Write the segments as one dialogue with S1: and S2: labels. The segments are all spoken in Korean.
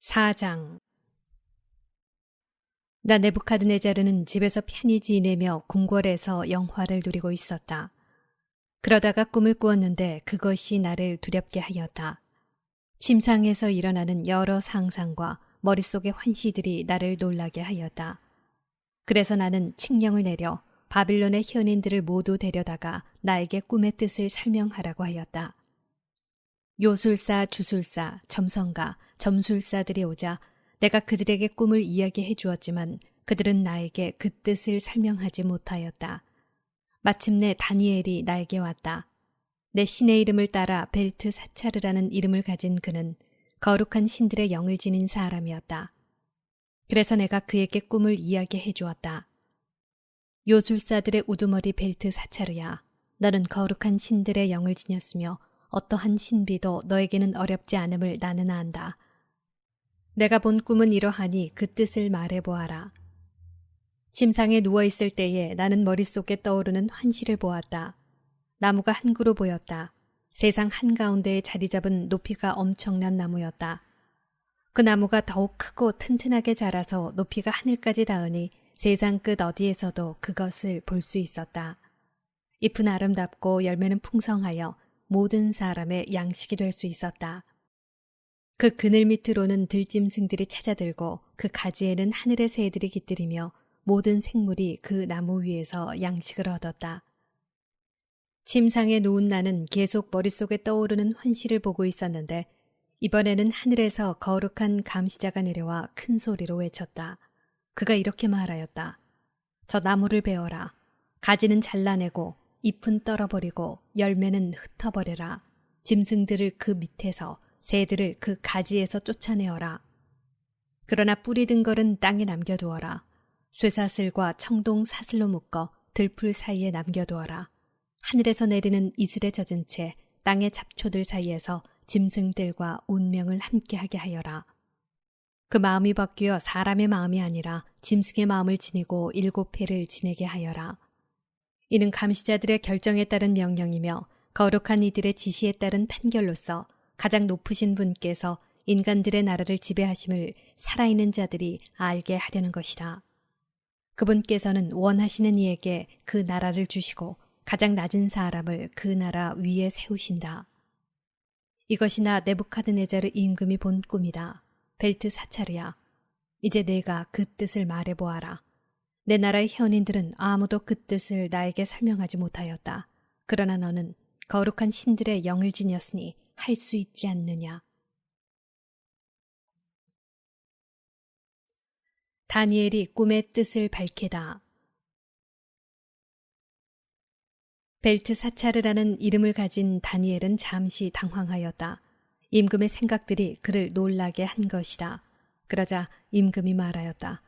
S1: 4장. 나 네부카드네자르는 집에서 편히 지내며 궁궐에서 영화를 누리고 있었다. 그러다가 꿈을 꾸었는데 그것이 나를 두렵게 하였다. 침상에서 일어나는 여러 상상과 머릿속의 환시들이 나를 놀라게 하였다. 그래서 나는 칙령을 내려 바빌론의 현인들을 모두 데려다가 나에게 꿈의 뜻을 설명하라고 하였다. 요술사, 주술사, 점성가, 점술사들이 오자 내가 그들에게 꿈을 이야기해 주었지만 그들은 나에게 그 뜻을 설명하지 못하였다. 마침내 다니엘이 나에게 왔다. 내 신의 이름을 따라 벨트사차르라는 이름을 가진 그는 거룩한 신들의 영을 지닌 사람이었다. 그래서 내가 그에게 꿈을 이야기해 주었다. 요술사들의 우두머리 벨트사차르야, 너는 거룩한 신들의 영을 지녔으며 어떠한 신비도 너에게는 어렵지 않음을 나는 안다. 내가 본 꿈은 이러하니 그 뜻을 말해보아라. 침상에 누워있을 때에 나는 머릿속에 떠오르는 환시를 보았다. 나무가 한 그루 보였다. 세상 한가운데에 자리 잡은 높이가 엄청난 나무였다. 그 나무가 더욱 크고 튼튼하게 자라서 높이가 하늘까지 닿으니 세상 끝 어디에서도 그것을 볼 수 있었다. 잎은 아름답고 열매는 풍성하여 모든 사람의 양식이 될 수 있었다. 그 그늘 밑으로는 들짐승들이 찾아들고 그 가지에는 하늘의 새들이 깃들이며 모든 생물이 그 나무 위에서 양식을 얻었다. 침상에 누운 나는 계속 머릿속에 떠오르는 환시를 보고 있었는데 이번에는 하늘에서 거룩한 감시자가 내려와 큰 소리로 외쳤다. 그가 이렇게 말하였다. 저 나무를 베어라. 가지는 잘라내고 잎은 떨어버리고 열매는 흩어버려라. 짐승들을 그 밑에서 새들을 그 가지에서 쫓아내어라. 그러나 뿌리 든 걸은 땅에 남겨두어라. 쇠사슬과 청동 사슬로 묶어 들풀 사이에 남겨두어라. 하늘에서 내리는 이슬에 젖은 채 땅의 잡초들 사이에서 짐승들과 운명을 함께하게 하여라. 그 마음이 바뀌어 사람의 마음이 아니라 짐승의 마음을 지니고 7회를 지내게 하여라. 이는 감시자들의 결정에 따른 명령이며 거룩한 이들의 지시에 따른 판결로서 가장 높으신 분께서 인간들의 나라를 지배하심을 살아있는 자들이 알게 하려는 것이다. 그분께서는 원하시는 이에게 그 나라를 주시고 가장 낮은 사람을 그 나라 위에 세우신다. 이것이 나 네부카드네자르 임금이 본 꿈이다. 벨트사차르야, 이제 내가 그 뜻을 말해보아라. 내 나라의 현인들은 아무도 그 뜻을 나에게 설명하지 못하였다. 그러나 너는 거룩한 신들의 영을 지녔으니 할 수 있지 않느냐. 다니엘이 꿈의 뜻을 밝히다. 벨트사차르라는 이름을 가진 다니엘은 잠시 당황하였다. 임금의 생각들이 그를 놀라게 한 것이다. 그러자 임금이 말하였다.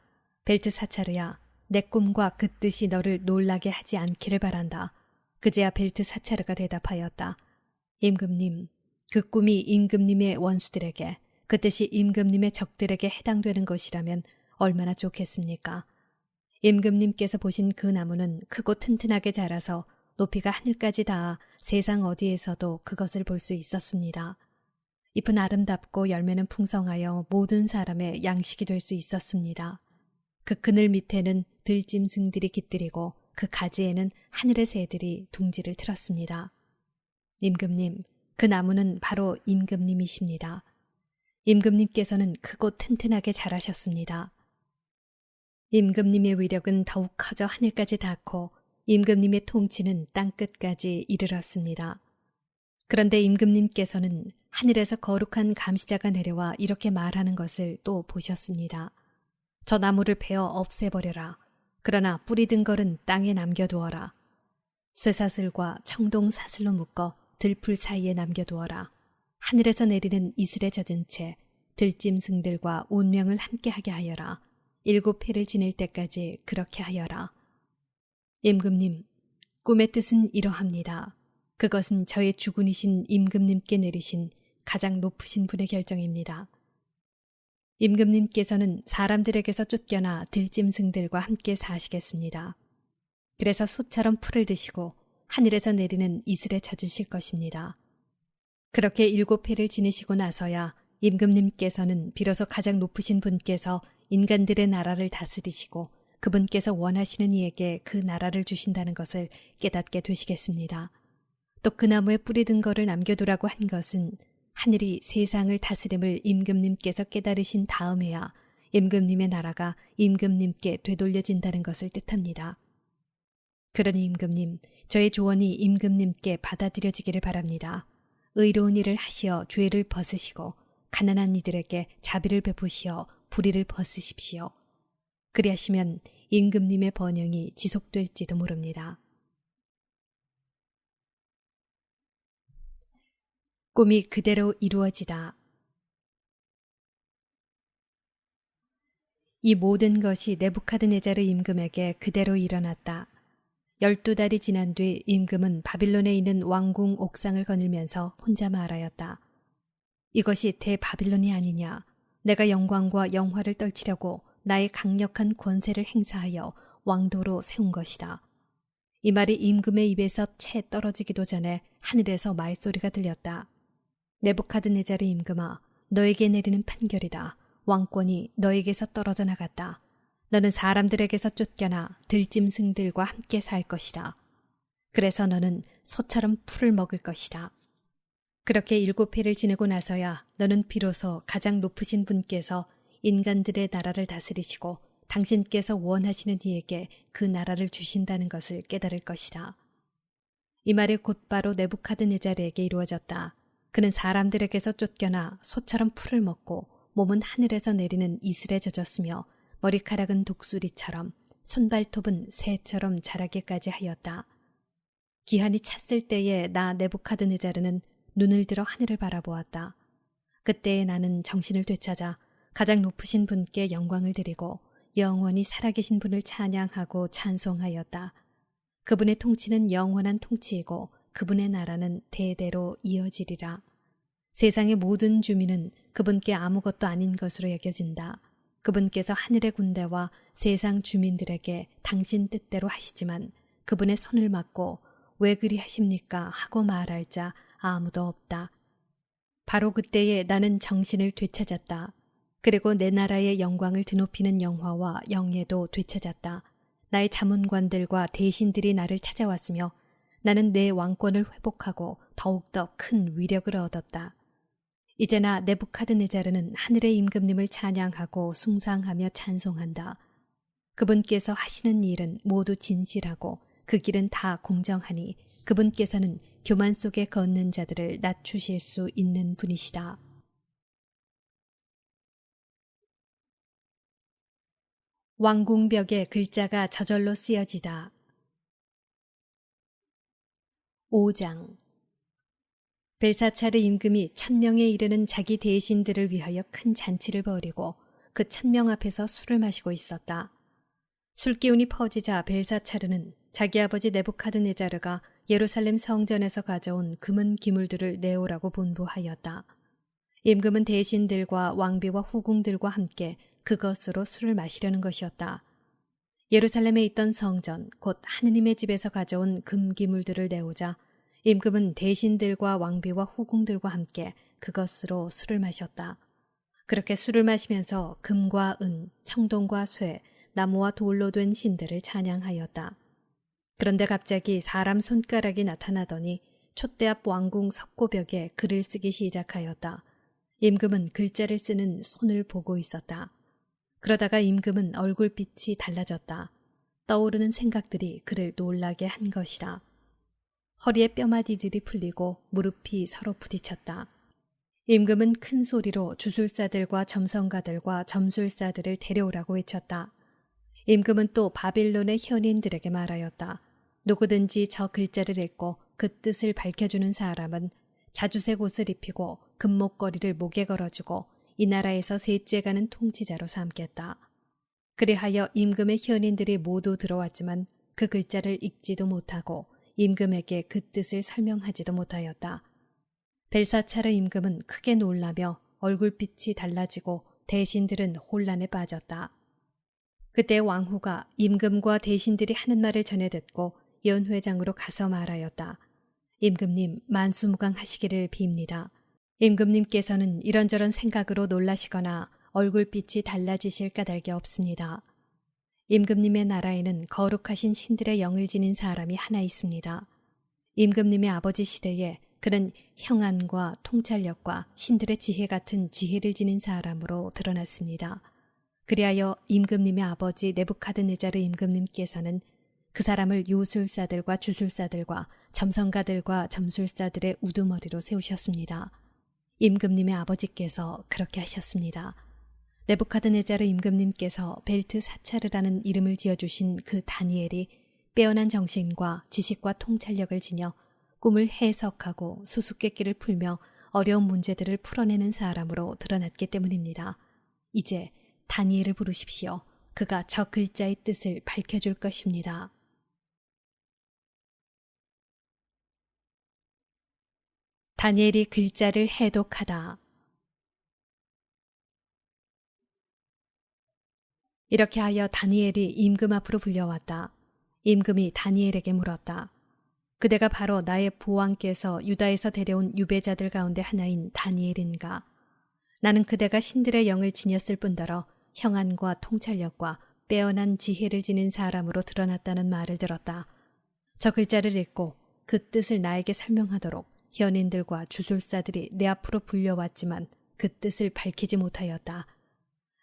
S1: 벨트사차르야, 내 꿈과 그 뜻이 너를 놀라게 하지 않기를 바란다. 그제야 벨트사차르가 대답하였다. 임금님, 그 꿈이 임금님의 원수들에게, 그 뜻이 임금님의 적들에게 해당되는 것이라면 얼마나 좋겠습니까? 임금님께서 보신 그 나무는 크고 튼튼하게 자라서 높이가 하늘까지 닿아 세상 어디에서도 그것을 볼 수 있었습니다. 잎은 아름답고 열매는 풍성하여 모든 사람의 양식이 될 수 있었습니다. 그 그늘 밑에는 들짐승들이 깃들이고 그 가지에는 하늘의 새들이 둥지를 틀었습니다. 임금님, 그 나무는 바로 임금님이십니다. 임금님께서는 크고 튼튼하게 자라셨습니다. 임금님의 위력은 더욱 커져 하늘까지 닿고 임금님의 통치는 땅끝까지 이르렀습니다. 그런데 임금님께서는 하늘에서 거룩한 감시자가 내려와 이렇게 말하는 것을 또 보셨습니다. 저 나무를 베어 없애버려라. 그러나 뿌리 든 걸은 땅에 남겨두어라. 쇠사슬과 청동 사슬로 묶어 들풀 사이에 남겨두어라. 하늘에서 내리는 이슬에 젖은 채 들짐승들과 운명을 함께하게 하여라. 7회를 지낼 때까지 그렇게 하여라. 임금님, 꿈의 뜻은 이러합니다. 그것은 저의 주군이신 임금님께 내리신 가장 높으신 분의 결정입니다. 임금님께서는 사람들에게서 쫓겨나 들짐승들과 함께 사시겠습니다. 그래서 소처럼 풀을 드시고 하늘에서 내리는 이슬에 젖으실 것입니다. 그렇게 7회를 지내시고 나서야 임금님께서는 비로소 가장 높으신 분께서 인간들의 나라를 다스리시고 그분께서 원하시는 이에게 그 나라를 주신다는 것을 깨닫게 되시겠습니다. 또 그 나무에 뿌리 든 거를 남겨두라고 한 것은 하늘이 세상을 다스림을 임금님께서 깨달으신 다음에야 임금님의 나라가 임금님께 되돌려진다는 것을 뜻합니다. 그러니 임금님, 저의 조언이 임금님께 받아들여지기를 바랍니다. 의로운 일을 하시어 죄를 벗으시고 가난한 이들에게 자비를 베푸시어 불의를 벗으십시오. 그리하시면 임금님의 번영이 지속될지도 모릅니다. 꿈이 그대로 이루어지다. 이 모든 것이 네부카드네자르 임금에게 그대로 일어났다. 12달이 지난 뒤 임금은 바빌론에 있는 왕궁 옥상을 거닐면서 혼자 말하였다. 이것이 대바빌론이 아니냐. 내가 영광과 영화를 떨치려고 나의 강력한 권세를 행사하여 왕도로 세운 것이다. 이 말이 임금의 입에서 채 떨어지기도 전에 하늘에서 말소리가 들렸다. 네부카드네자르 임금아, 너에게 내리는 판결이다. 왕권이 너에게서 떨어져 나갔다. 너는 사람들에게서 쫓겨나 들짐승들과 함께 살 것이다. 그래서 너는 소처럼 풀을 먹을 것이다. 그렇게 7회를 지내고 나서야 너는 비로소 가장 높으신 분께서 인간들의 나라를 다스리시고 당신께서 원하시는 이에게 그 나라를 주신다는 것을 깨달을 것이다. 이 말이 곧바로 네부카드네자르에게 이루어졌다. 그는 사람들에게서 쫓겨나 소처럼 풀을 먹고 몸은 하늘에서 내리는 이슬에 젖었으며 머리카락은 독수리처럼 손발톱은 새처럼 자라기까지 하였다. 기한이 찼을 때에 나 네부카드네자르는 눈을 들어 하늘을 바라보았다. 그때에 나는 정신을 되찾아 가장 높으신 분께 영광을 드리고 영원히 살아계신 분을 찬양하고 찬송하였다. 그분의 통치는 영원한 통치이고 그분의 나라는 대대로 이어지리라. 세상의 모든 주민은 그분께 아무것도 아닌 것으로 여겨진다. 그분께서 하늘의 군대와 세상 주민들에게 당신 뜻대로 하시지만 그분의 손을 맞고 왜 그리 하십니까 하고 말할 자 아무도 없다. 바로 그때에 나는 정신을 되찾았다. 그리고 내 나라의 영광을 드높이는 영화와 영예도 되찾았다. 나의 자문관들과 대신들이 나를 찾아왔으며 나는 내 왕권을 회복하고 더욱더 큰 위력을 얻었다. 이제나 네부카드네자르는 하늘의 임금님을 찬양하고 숭상하며 찬송한다. 그분께서 하시는 일은 모두 진실하고 그 길은 다 공정하니 그분께서는 교만 속에 걷는 자들을 낮추실 수 있는 분이시다. 왕궁벽에 글자가 저절로 쓰여지다. 5장. 벨사차르 임금이 1000명에 이르는 자기 대신들을 위하여 큰 잔치를 벌이고 그 1000명 앞에서 술을 마시고 있었다. 술기운이 퍼지자 벨사차르는 자기 아버지 네부카드네자르가 예루살렘 성전에서 가져온 금은 기물들을 내오라고 분부하였다. 임금은 대신들과 왕비와 후궁들과 함께 그것으로 술을 마시려는 것이었다. 예루살렘에 있던 성전, 곧 하느님의 집에서 가져온 금기물들을 내오자 임금은 대신들과 왕비와 후궁들과 함께 그것으로 술을 마셨다. 그렇게 술을 마시면서 금과 은, 청동과 쇠, 나무와 돌로 된 신들을 찬양하였다. 그런데 갑자기 사람 손가락이 나타나더니 촛대 앞 왕궁 석고벽에 글을 쓰기 시작하였다. 임금은 글자를 쓰는 손을 보고 있었다. 그러다가 임금은 얼굴빛이 달라졌다. 떠오르는 생각들이 그를 놀라게 한 것이다. 허리에 뼈마디들이 풀리고 무릎이 서로 부딪혔다. 임금은 큰 소리로 주술사들과 점성가들과 점술사들을 데려오라고 외쳤다. 임금은 또 바빌론의 현인들에게 말하였다. 누구든지 저 글자를 읽고 그 뜻을 밝혀주는 사람은 자주색 옷을 입히고 금목걸이를 목에 걸어주고 이 나라에서 셋째 가는 통치자로 삼겠다. 그리하여 임금의 현인들이 모두 들어왔지만 그 글자를 읽지도 못하고 임금에게 그 뜻을 설명하지도 못하였다. 벨사차르 임금은 크게 놀라며 얼굴빛이 달라지고 대신들은 혼란에 빠졌다. 그때 왕후가 임금과 대신들이 하는 말을 전해 듣고 연회장으로 가서 말하였다. 임금님 만수무강하시기를 빕니다. 임금님께서는 이런저런 생각으로 놀라시거나 얼굴빛이 달라지실 까닭이 없습니다. 임금님의 나라에는 거룩하신 신들의 영을 지닌 사람이 하나 있습니다. 임금님의 아버지 시대에 그는 형안과 통찰력과 신들의 지혜 같은 지혜를 지닌 사람으로 드러났습니다. 그리하여 임금님의 아버지 네부카드네자르 임금님께서는 그 사람을 요술사들과 주술사들과 점성가들과 점술사들의 우두머리로 세우셨습니다. 임금님의 아버지께서 그렇게 하셨습니다. 네부카드네자르 임금님께서 벨트사차르라는 이름을 지어주신 그 다니엘이 빼어난 정신과 지식과 통찰력을 지녀 꿈을 해석하고 수수께끼를 풀며 어려운 문제들을 풀어내는 사람으로 드러났기 때문입니다. 이제 다니엘을 부르십시오. 그가 저 글자의 뜻을 밝혀줄 것입니다. 다니엘이 글자를 해독하다. 이렇게 하여 다니엘이 임금 앞으로 불려왔다. 임금이 다니엘에게 물었다. 그대가 바로 나의 부왕께서 유다에서 데려온 유배자들 가운데 하나인 다니엘인가? 나는 그대가 신들의 영을 지녔을 뿐더러 형안과 통찰력과 빼어난 지혜를 지닌 사람으로 드러났다는 말을 들었다. 저 글자를 읽고 그 뜻을 나에게 설명하도록 현인들과 주술사들이 내 앞으로 불려왔지만 그 뜻을 밝히지 못하였다.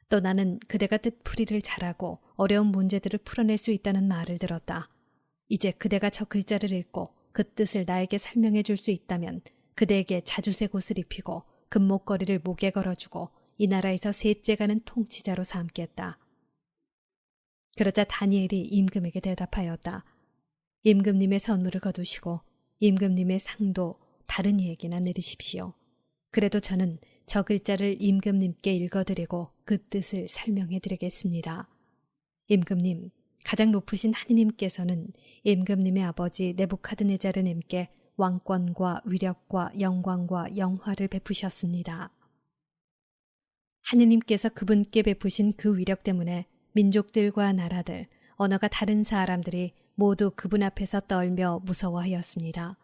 S1: 또 나는 그대가 뜻풀이를 잘하고 어려운 문제들을 풀어낼 수 있다는 말을 들었다. 이제 그대가 저 글자를 읽고 그 뜻을 나에게 설명해 줄 수 있다면 그대에게 자주색 옷을 입히고 금목걸이를 목에 걸어주고 이 나라에서 셋째 가는 통치자로 삼겠다. 그러자 다니엘이 임금에게 대답하였다. 임금님의 선물을 거두시고 임금님의 상도 다른 이에게나 내리십시오. 그래도 저는 저 글자를 임금님께 읽어드리고 그 뜻을 설명해드리겠습니다. 임금님, 가장 높으신 하느님께서는 임금님의 아버지 네부카드네자르님께 왕권과 위력과 영광과 영화를 베푸셨습니다. 하느님께서 그분께 베푸신 그 위력 때문에 민족들과 나라들, 언어가 다른 사람들이 모두 그분 앞에서 떨며 무서워하였습니다.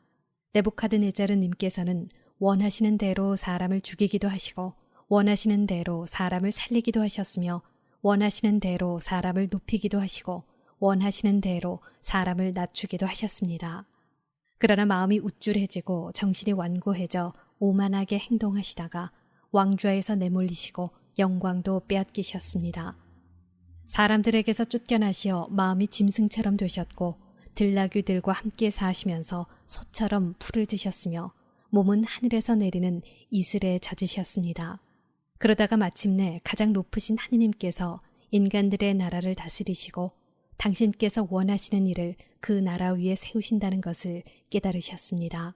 S1: 네부카드네자르님께서는 원하시는 대로 사람을 죽이기도 하시고 원하시는 대로 사람을 살리기도 하셨으며 원하시는 대로 사람을 높이기도 하시고 원하시는 대로 사람을 낮추기도 하셨습니다. 그러나 마음이 우쭐해지고 정신이 완고해져 오만하게 행동하시다가 왕좌에서 내몰리시고 영광도 빼앗기셨습니다. 사람들에게서 쫓겨나시어 마음이 짐승처럼 되셨고 들나귀들과 함께 사시면서 소처럼 풀을 드셨으며 몸은 하늘에서 내리는 이슬에 젖으셨습니다. 그러다가 마침내 가장 높으신 하느님께서 인간들의 나라를 다스리시고 당신께서 원하시는 일을 그 나라 위에 세우신다는 것을 깨달으셨습니다.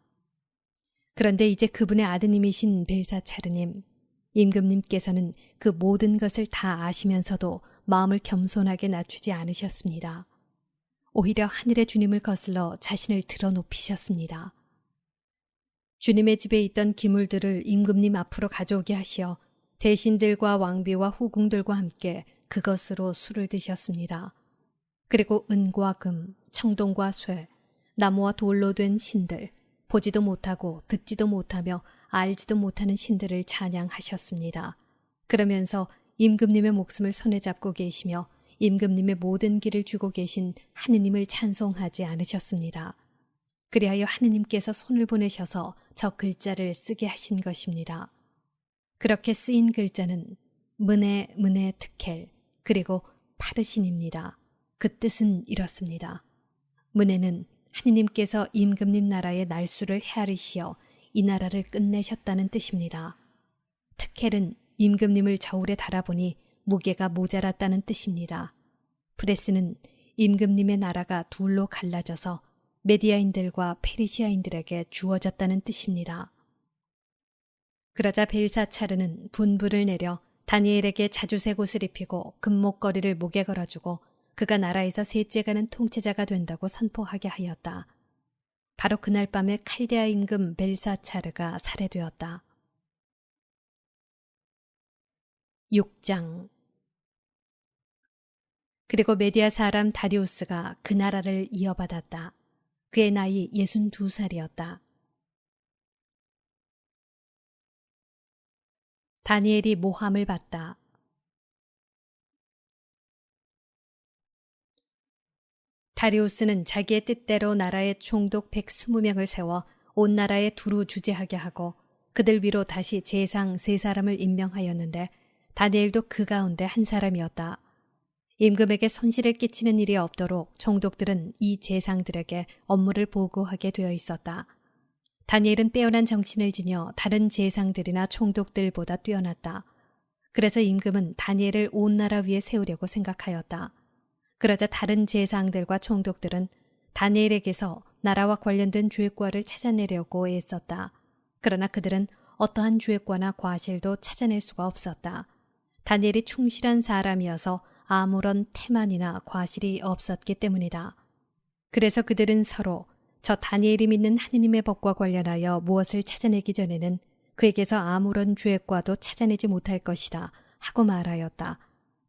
S1: 그런데 이제 그분의 아드님이신 벨사차르님, 임금님께서는 그 모든 것을 다 아시면서도 마음을 겸손하게 낮추지 않으셨습니다. 오히려 하늘의 주님을 거슬러 자신을 드러높이셨습니다. 주님의 집에 있던 기물들을 임금님 앞으로 가져오게 하시어 대신들과 왕비와 후궁들과 함께 그것으로 술을 드셨습니다. 그리고 은과 금, 청동과 쇠, 나무와 돌로 된 신들, 보지도 못하고 듣지도 못하며 알지도 못하는 신들을 찬양하셨습니다. 그러면서 임금님의 목숨을 손에 잡고 계시며 임금님의 모든 길을 주고 계신 하느님을 찬송하지 않으셨습니다. 그리하여 하느님께서 손을 보내셔서 저 글자를 쓰게 하신 것입니다. 그렇게 쓰인 글자는 문에 트켈 그리고 파르신입니다. 그 뜻은 이렇습니다. 문에는 하느님께서 임금님 나라의 날수를 헤아리시어 이 나라를 끝내셨다는 뜻입니다. 트켈은 임금님을 저울에 달아보니 무게가 모자랐다는 뜻입니다. 프레스는 임금님의 나라가 둘로 갈라져서 메디아인들과 페르시아인들에게 주어졌다는 뜻입니다. 그러자 벨사차르는 분부를 내려 다니엘에게 자주색 옷을 입히고 금목걸이를 목에 걸어주고 그가 나라에서 셋째 가는 통치자가 된다고 선포하게 하였다. 바로 그날 밤에 칼데아 임금 벨사차르가 살해되었다. 6장. 그리고 메디아 사람 다리우스가 그 나라를 이어받았다. 그의 나이 62살이었다. 다니엘이 모함을 받다. 다리우스는 자기의 뜻대로 나라의 총독 120명을 세워 온 나라에 두루 주재하게 하고 그들 위로 다시 제상 3사람을 임명하였는데 다니엘도 그 가운데 한 사람이었다. 임금에게 손실을 끼치는 일이 없도록 총독들은 이 제상들에게 업무를 보고하게 되어 있었다. 다니엘은 빼어난 정신을 지녀 다른 제상들이나 총독들보다 뛰어났다. 그래서 임금은 다니엘을 온 나라 위에 세우려고 생각하였다. 그러자 다른 제상들과 총독들은 다니엘에게서 나라와 관련된 죄과를 찾아내려고 애썼다. 그러나 그들은 어떠한 죄과나 과실도 찾아낼 수가 없었다. 다니엘이 충실한 사람이어서 아무런 태만이나 과실이 없었기 때문이다. 그래서 그들은 서로 저 다니엘이 믿는 하느님의 법과 관련하여 무엇을 찾아내기 전에는 그에게서 아무런 죄과도 찾아내지 못할 것이다 하고 말하였다.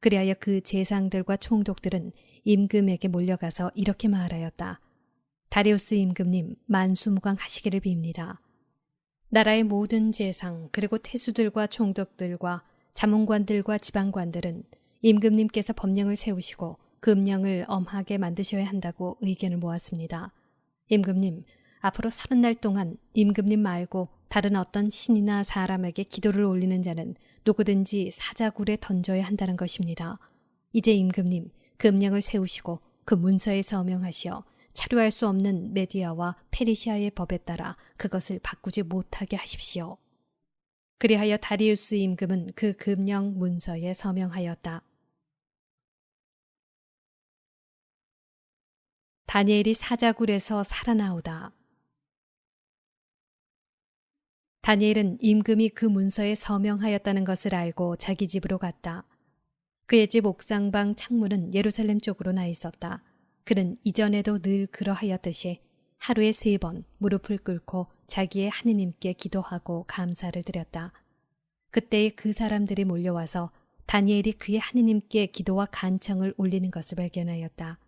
S1: 그리하여 그 제상들과 총독들은 임금에게 몰려가서 이렇게 말하였다. 다리우스 임금님, 만수무강하시기를 빕니다. 나라의 모든 제상 그리고 태수들과 총독들과 자문관들과 지방관들은 임금님께서 법령을 세우시고 금령을 엄하게 만드셔야 한다고 의견을 모았습니다. 임금님, 앞으로 30날 동안 임금님 말고 다른 어떤 신이나 사람에게 기도를 올리는 자는 누구든지 사자굴에 던져야 한다는 것입니다. 이제 임금님, 금령을 세우시고 그 문서에 서명하시어 차류할 수 없는 메디아와 페르시아의 법에 따라 그것을 바꾸지 못하게 하십시오. 그리하여 다리우스 임금은 그 금령 문서에 서명하였다. 다니엘이 사자굴에서 살아나오다. 다니엘은 임금이 그 문서에 서명하였다는 것을 알고 자기 집으로 갔다. 그의 집 옥상방 창문은 예루살렘 쪽으로 나 있었다. 그는 이전에도 늘 그러하였듯이 하루에 3번 무릎을 꿇고 자기의 하느님께 기도하고 감사를 드렸다. 그때에 그 사람들이 몰려와서 다니엘이 그의 하느님께 기도와 간청을 올리는 것을 발견하였다.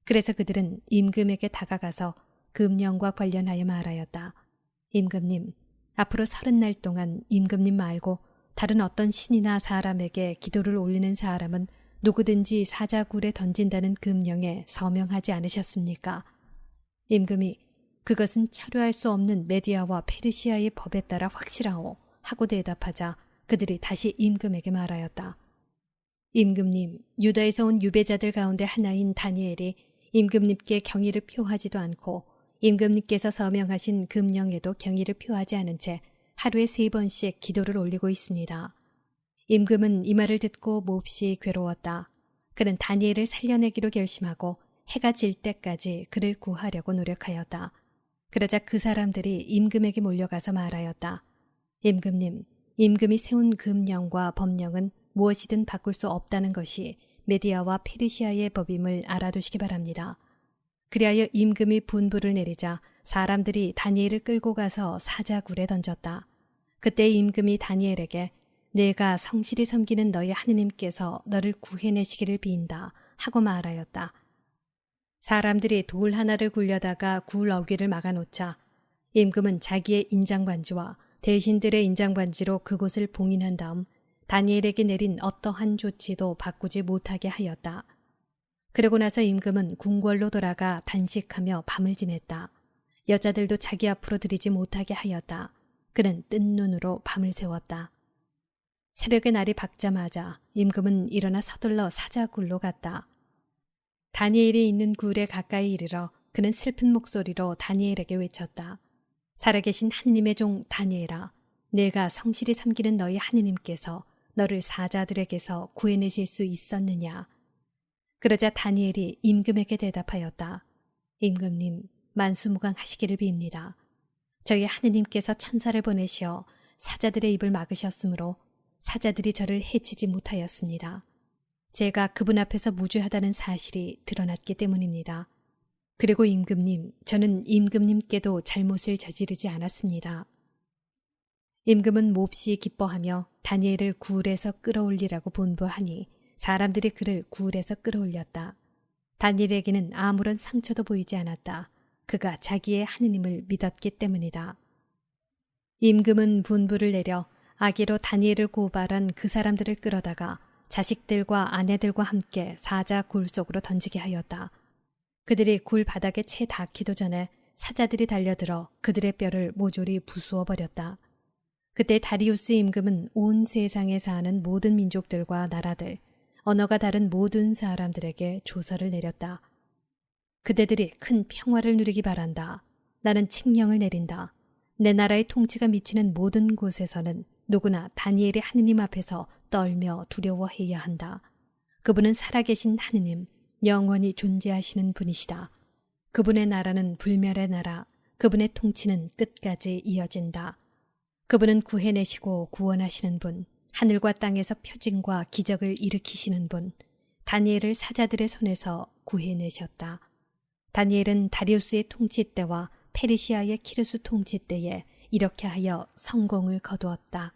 S1: 그래서 그들은 임금에게 다가가서 금령과 관련하여 말하였다. 임금님, 앞으로 30날 동안 임금님 말고 다른 어떤 신이나 사람에게 기도를 올리는 사람은 누구든지 사자굴에 던진다는 금령에 서명하지 않으셨습니까? 임금이 그것은 차류할 수 없는 메디아와 페르시아의 법에 따라 확실하오 하고 대답하자 그들이 다시 임금에게 말하였다. 임금님, 유다에서 온 유배자들 가운데 하나인 다니엘이 임금님께 경의를 표하지도 않고 임금님께서 서명하신 금령에도 경의를 표하지 않은 채 하루에 3번씩 기도를 올리고 있습니다. 임금은 이 말을 듣고 몹시 괴로웠다. 그는 다니엘을 살려내기로 결심하고 해가 질 때까지 그를 구하려고 노력하였다. 그러자 그 사람들이 임금에게 몰려가서 말하였다. 임금님, 임금이 세운 금령과 법령은 무엇이든 바꿀 수 없다는 것이 메디아와 페르시아의 법임을 알아두시기 바랍니다. 그리하여 임금이 분부를 내리자 사람들이 다니엘을 끌고 가서 사자굴에 던졌다. 그때 임금이 다니엘에게 내가 성실히 섬기는 너희 하느님께서 너를 구해내시기를 빈다 하고 말하였다. 사람들이 돌 하나를 굴려다가 굴 어귀를 막아놓자 임금은 자기의 인장관지와 대신들의 인장관지로 그곳을 봉인한 다음 다니엘에게 내린 어떠한 조치도 바꾸지 못하게 하였다. 그러고 나서 임금은 궁궐로 돌아가 단식하며 밤을 지냈다. 여자들도 자기 앞으로 들이지 못하게 하였다. 그는 뜬 눈으로 밤을 새웠다. 새벽에 날이 밝자마자 임금은 일어나 서둘러 사자굴로 갔다. 다니엘이 있는 굴에 가까이 이르러 그는 슬픈 목소리로 다니엘에게 외쳤다. 살아계신 하느님의 종 다니엘아, 내가 성실히 섬기는 너희 하느님께서 너를 사자들에게서 구해내실 수 있었느냐? 그러자 다니엘이 임금에게 대답하였다. 임금님, 만수무강하시기를 빕니다. 저희 하느님께서 천사를 보내시어 사자들의 입을 막으셨으므로 사자들이 저를 해치지 못하였습니다. 제가 그분 앞에서 무죄하다는 사실이 드러났기 때문입니다. 그리고 임금님, 저는 임금님께도 잘못을 저지르지 않았습니다. 임금은 몹시 기뻐하며 다니엘을 굴에서 끌어올리라고 분부하니 사람들이 그를 굴에서 끌어올렸다. 다니엘에게는 아무런 상처도 보이지 않았다. 그가 자기의 하느님을 믿었기 때문이다. 임금은 분부를 내려 아기로 다니엘을 고발한 그 사람들을 끌어다가 자식들과 아내들과 함께 사자 굴 속으로 던지게 하였다. 그들이 굴 바닥에 채 닿기도 전에 사자들이 달려들어 그들의 뼈를 모조리 부수어 버렸다. 그때 다리우스 임금은 온 세상에 사는 모든 민족들과 나라들, 언어가 다른 모든 사람들에게 조서를 내렸다. 그대들이 큰 평화를 누리기 바란다. 나는 칙령을 내린다. 내 나라의 통치가 미치는 모든 곳에서는 누구나 다니엘의 하느님 앞에서 떨며 두려워해야 한다. 그분은 살아계신 하느님, 영원히 존재하시는 분이시다. 그분의 나라는 불멸의 나라, 그분의 통치는 끝까지 이어진다. 그분은 구해내시고 구원하시는 분, 하늘과 땅에서 표징과 기적을 일으키시는 분, 다니엘을 사자들의 손에서 구해내셨다. 다니엘은 다리우스의 통치 때와 페르시아의 키루스 통치 때에 이렇게 하여 성공을 거두었다.